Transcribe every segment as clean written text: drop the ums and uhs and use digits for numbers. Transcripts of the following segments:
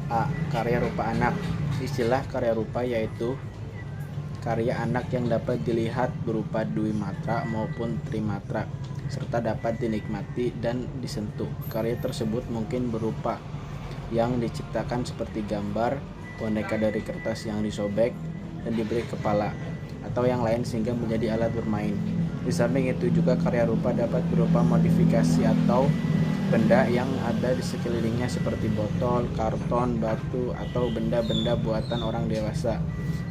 A. Karya rupa anak. Istilah karya rupa yaitu karya anak yang dapat dilihat berupa dwimatra maupun trimatra, serta dapat dinikmati dan disentuh. Karya tersebut mungkin berupa yang diciptakan seperti gambar, boneka dari kertas yang disobek dan diberi kepala, atau yang lain sehingga menjadi alat bermain. Di samping itu juga karya rupa dapat berupa modifikasi atau benda yang ada di sekelilingnya seperti botol, karton, batu, atau benda-benda buatan orang dewasa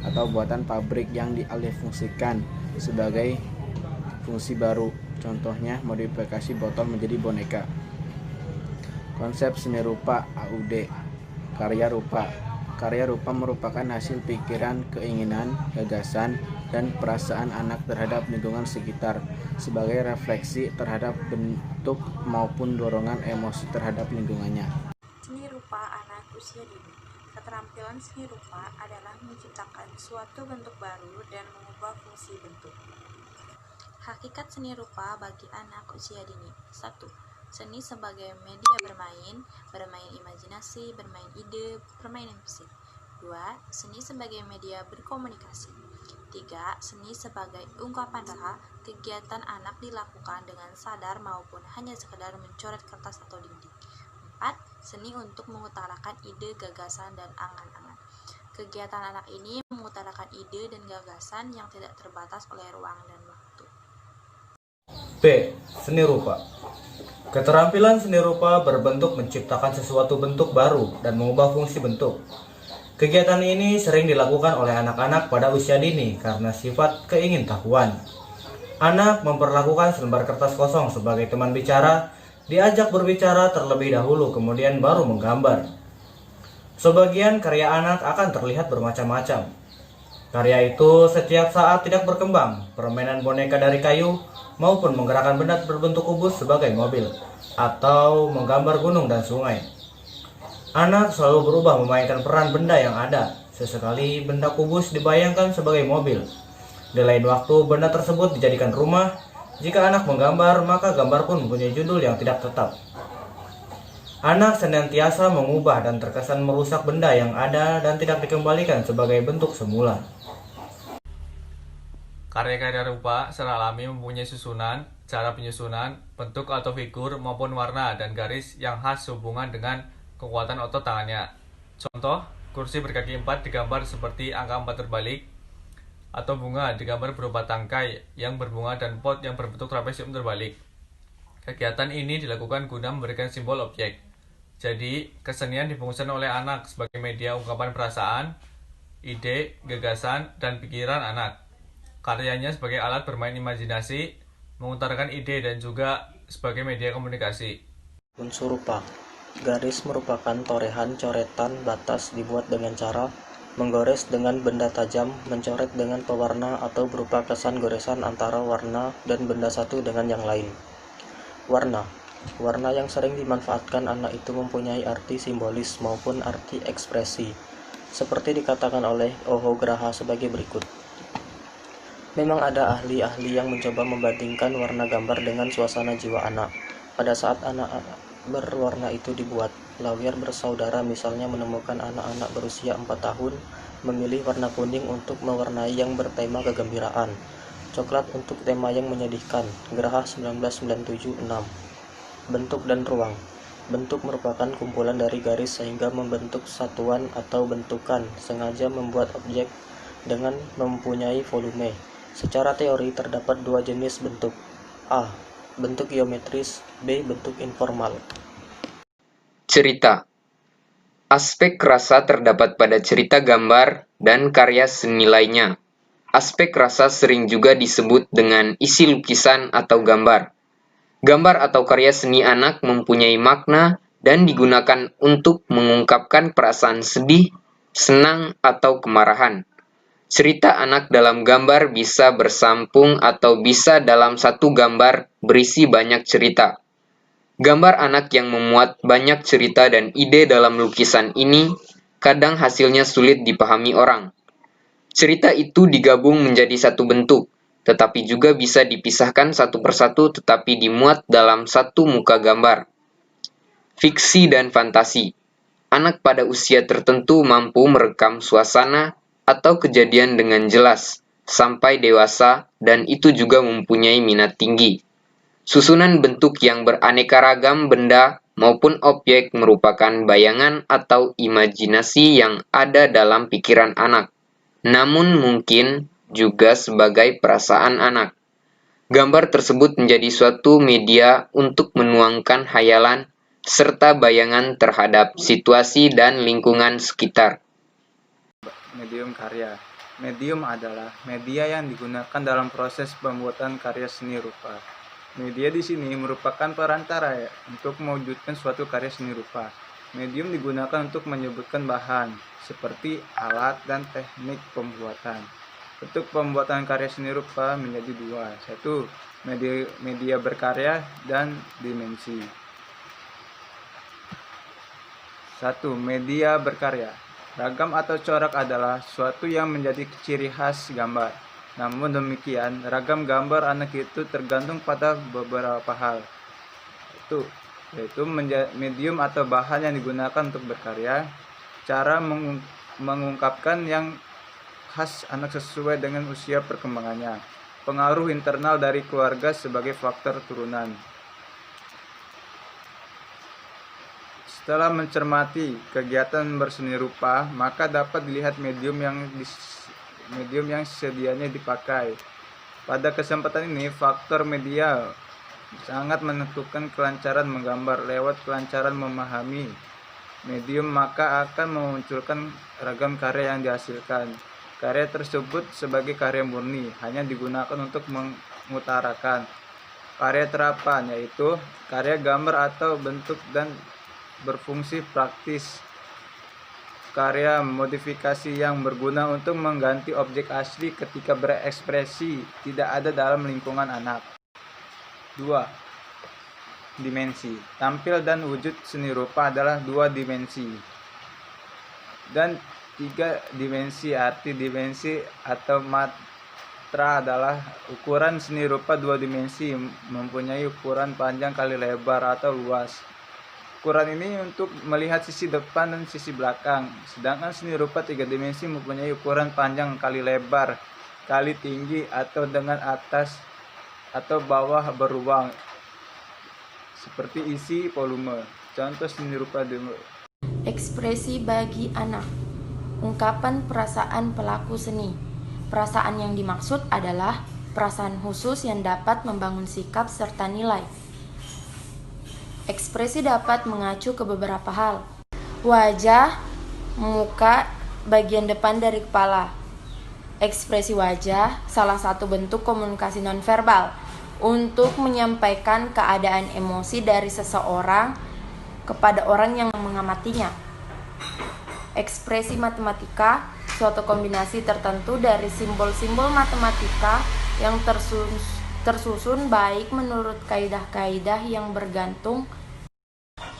atau buatan pabrik yang dialihfungsikan sebagai fungsi baru. Contohnya modifikasi botol menjadi boneka. Konsep seni rupa AUD. Karya rupa. Karya rupa merupakan hasil pikiran, keinginan, gagasan, dan perasaan anak terhadap lingkungan sekitar sebagai refleksi terhadap bentuk maupun dorongan emosi terhadap lingkungannya. Seni rupa anak usia dini. Keterampilan seni rupa adalah menciptakan suatu bentuk baru dan mengubah fungsi bentuk. Hakikat seni rupa bagi anak usia dini. 1. Seni sebagai media bermain imajinasi, bermain ide, permainan fisik. 2. Seni sebagai media berkomunikasi. 3. Seni sebagai ungkapan rasa. Kegiatan anak dilakukan dengan sadar maupun hanya sekedar mencoret kertas atau dinding. 4. Seni untuk mengutarakan ide, gagasan, dan angan-angan. Kegiatan anak ini mengutarakan ide dan gagasan yang tidak terbatas oleh ruang dan waktu. B. Seni rupa. Keterampilan seni rupa berbentuk menciptakan sesuatu bentuk baru dan mengubah fungsi bentuk. Kegiatan ini sering dilakukan oleh anak-anak pada usia dini karena sifat keingintahuan. Anak memperlakukan selembar kertas kosong sebagai teman bicara, diajak berbicara terlebih dahulu kemudian baru menggambar. Sebagian karya anak akan terlihat bermacam-macam. Karya itu setiap saat tidak berkembang, permainan boneka dari kayu, maupun menggerakkan benda berbentuk kubus sebagai mobil, atau menggambar gunung dan sungai. Anak selalu berubah memainkan peran benda yang ada. Sesekali benda kubus dibayangkan sebagai mobil. Di lain waktu benda tersebut dijadikan rumah. Jika anak menggambar, maka gambar pun mempunyai judul yang tidak tetap. Anak senantiasa mengubah dan terkesan merusak benda yang ada dan tidak dikembalikan sebagai bentuk semula. Karya-karya rupa secara alami mempunyai susunan, cara penyusunan, bentuk atau figur maupun warna dan garis yang khas sehubungan dengan kekuatan otot tangannya. Contoh, kursi berkaki 4 digambar seperti angka 4 terbalik, atau bunga digambar berupa tangkai yang berbunga dan pot yang berbentuk trapesium terbalik. Kegiatan ini dilakukan guna memberikan simbol objek. Jadi, kesenian difungsikan oleh anak sebagai media ungkapan perasaan, ide, gagasan, dan pikiran anak. Karyanya sebagai alat bermain imajinasi, mengutarakan ide, dan juga sebagai media komunikasi. Unsur rupa. Garis merupakan torehan coretan batas dibuat dengan cara menggores dengan benda tajam, mencoret dengan pewarna atau berupa kesan goresan antara warna dan benda satu dengan yang lain. Warna. Warna yang sering dimanfaatkan anak itu mempunyai arti simbolis maupun arti ekspresi, seperti dikatakan oleh Oho Graha sebagai berikut. Memang ada ahli-ahli yang mencoba membandingkan warna gambar dengan suasana jiwa anak. Pada saat anak berwarna itu dibuat, Lawyer bersaudara misalnya menemukan anak-anak berusia 4 tahun memilih warna kuning untuk mewarnai yang bertema kegembiraan, coklat untuk tema yang menyedihkan. Graha 1997-6. Bentuk dan ruang. Bentuk merupakan kumpulan dari garis sehingga membentuk satuan atau bentukan, sengaja membuat objek dengan mempunyai volume. Secara teori terdapat dua jenis bentuk. A. Bentuk geometris. B. Bentuk informal. Cerita. Aspek rasa terdapat pada cerita gambar dan karya seni lainnya. Aspek rasa sering juga disebut dengan isi lukisan atau gambar. Gambar atau karya seni anak mempunyai makna dan digunakan untuk mengungkapkan perasaan sedih, senang, atau kemarahan. Cerita anak dalam gambar bisa bersampung atau bisa dalam satu gambar berisi banyak cerita. Gambar anak yang memuat banyak cerita dan ide dalam lukisan ini kadang hasilnya sulit dipahami orang. Cerita itu digabung menjadi satu bentuk, tetapi juga bisa dipisahkan satu persatu tetapi dimuat dalam satu muka gambar. Fiksi dan fantasi. Anak pada usia tertentu mampu merekam suasana atau kejadian dengan jelas sampai dewasa dan itu juga mempunyai minat tinggi. Susunan bentuk yang beraneka ragam benda maupun objek merupakan bayangan atau imajinasi yang ada dalam pikiran anak, namun mungkin juga sebagai perasaan anak. Gambar tersebut menjadi suatu media untuk menuangkan hayalan serta bayangan terhadap situasi dan lingkungan sekitar. Medium karya. Medium adalah media yang digunakan dalam proses pembuatan karya seni rupa. Media di sini merupakan perantara untuk mewujudkan suatu karya seni rupa. Medium digunakan untuk menyebutkan bahan, seperti alat dan teknik pembuatan. Bentuk pembuatan karya seni rupa menjadi dua, yaitu media berkarya dan dimensi. 1. Media berkarya. Ragam atau corak adalah suatu yang menjadi ciri khas gambar. Namun demikian, ragam gambar anak itu tergantung pada beberapa hal. Yaitu medium atau bahan yang digunakan untuk berkarya, cara mengungkapkan yang khas anak sesuai dengan usia perkembangannya, pengaruh internal dari keluarga sebagai faktor turunan. Setelah mencermati kegiatan berseni rupa, maka dapat dilihat medium yang sedianya dipakai. Pada kesempatan ini, faktor media sangat menentukan kelancaran menggambar. Lewat kelancaran memahami medium, maka akan memunculkan ragam karya yang dihasilkan. Karya tersebut sebagai karya murni, hanya digunakan untuk mengutarakan. Karya terapan, yaitu karya gambar atau bentuk dan berfungsi praktis. Karya modifikasi yang berguna untuk mengganti objek asli ketika berekspresi tidak ada dalam lingkungan anak. 2. Dimensi. Tampil dan wujud seni rupa adalah 2 dimensi dan 3 dimensi. Arti dimensi atau matra adalah ukuran seni rupa 2 dimensi, mempunyai ukuran panjang kali lebar atau luas. Ukuran ini untuk melihat sisi depan dan sisi belakang, sedangkan seni rupa 3 dimensi mempunyai ukuran panjang kali lebar kali tinggi atau dengan atas atau bawah beruang, seperti isi volume. Contoh seni rupa Ekspresi bagi anak. Ungkapan perasaan pelaku seni. Perasaan yang dimaksud adalah perasaan khusus yang dapat membangun sikap serta nilai. Ekspresi dapat mengacu ke beberapa hal. Wajah, muka, bagian depan dari kepala. Ekspresi wajah salah satu bentuk komunikasi nonverbal untuk menyampaikan keadaan emosi dari seseorang kepada orang yang mengamatinya. Ekspresi matematika, suatu kombinasi tertentu dari simbol-simbol matematika yang tersusun baik menurut kaidah-kaidah yang bergantung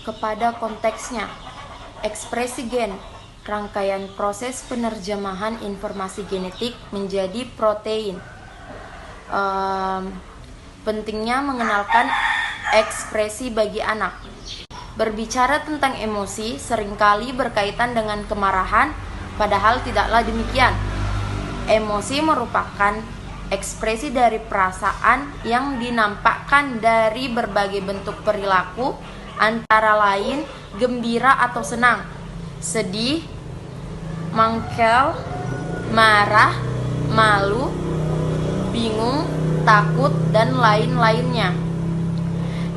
kepada konteksnya. Ekspresi gen, rangkaian proses penerjemahan informasi genetik menjadi protein. Pentingnya mengenalkan ekspresi bagi anak. Berbicara tentang emosi seringkali berkaitan dengan kemarahan, padahal tidaklah demikian. Emosi merupakan ekspresi dari perasaan yang dinampakkan dari berbagai bentuk perilaku, antara lain gembira atau senang, sedih, mangkel, marah, malu, bingung, takut, dan lain-lainnya.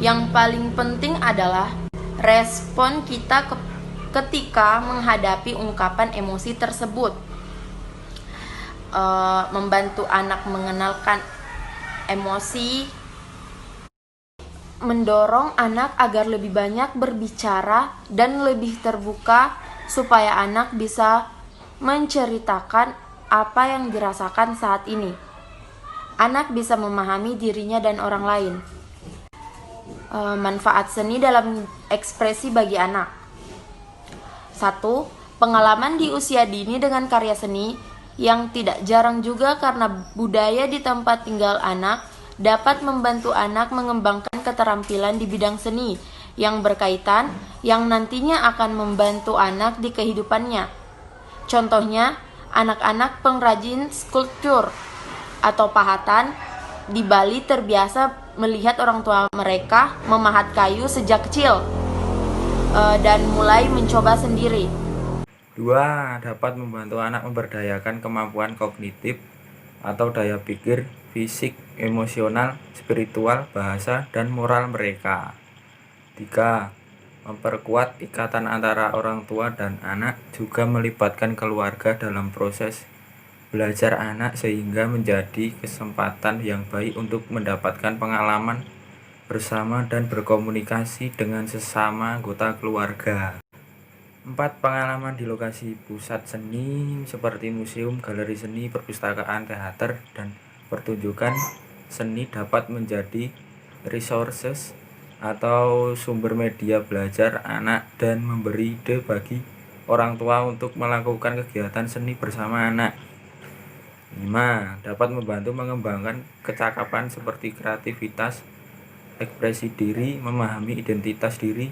Yang paling penting adalah respon kita ketika menghadapi ungkapan emosi tersebut. Membantu anak mengenalkan emosi, mendorong anak agar lebih banyak berbicara dan lebih terbuka supaya anak bisa menceritakan apa yang dirasakan saat ini. Anak bisa memahami dirinya dan orang lain. Manfaat seni dalam ekspresi bagi anak. 1. Pengalaman di usia dini dengan karya seni yang tidak jarang juga karena budaya di tempat tinggal anak dapat membantu anak mengembangkan keterampilan di bidang seni yang berkaitan yang nantinya akan membantu anak di kehidupannya. Contohnya, anak-anak pengrajin skulptur atau pahatan di Bali terbiasa melihat orang tua mereka memahat kayu sejak kecil dan mulai mencoba sendiri. 2. Dapat membantu anak memberdayakan kemampuan kognitif atau daya pikir, fisik, emosional, spiritual, bahasa, dan moral mereka. 3. Memperkuat ikatan antara orang tua dan anak, juga melibatkan keluarga dalam proses belajar anak sehingga menjadi kesempatan yang baik untuk mendapatkan pengalaman bersama dan berkomunikasi dengan sesama anggota keluarga. 4. Pengalaman di lokasi pusat seni seperti museum, galeri seni, perpustakaan, teater, dan pertunjukan seni dapat menjadi resources atau sumber media belajar anak dan memberi ide bagi orang tua untuk melakukan kegiatan seni bersama anak. 5. Dapat membantu mengembangkan kecakapan seperti kreativitas, ekspresi diri, memahami identitas diri,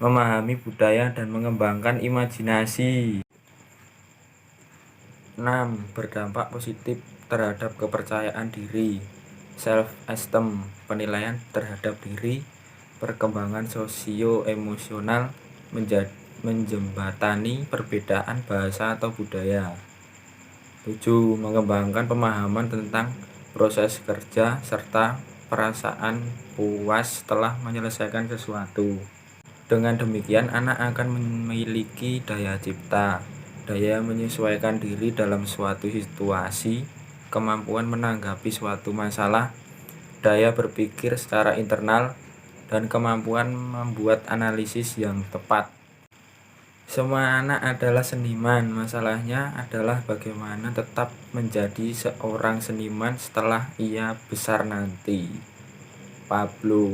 memahami budaya, dan mengembangkan imajinasi. 6. Berdampak positif terhadap kepercayaan diri, self-esteem, penilaian terhadap diri, perkembangan sosio-emosional, menjembatani perbedaan bahasa atau budaya. 7. Mengembangkan pemahaman tentang proses kerja serta perasaan puas setelah menyelesaikan sesuatu. Dengan demikian, anak akan memiliki daya cipta, daya menyesuaikan diri dalam suatu situasi, kemampuan menanggapi suatu masalah, daya berpikir secara internal, dan kemampuan membuat analisis yang tepat. Semua anak adalah seniman, masalahnya adalah bagaimana tetap menjadi seorang seniman setelah ia besar nanti. Pablo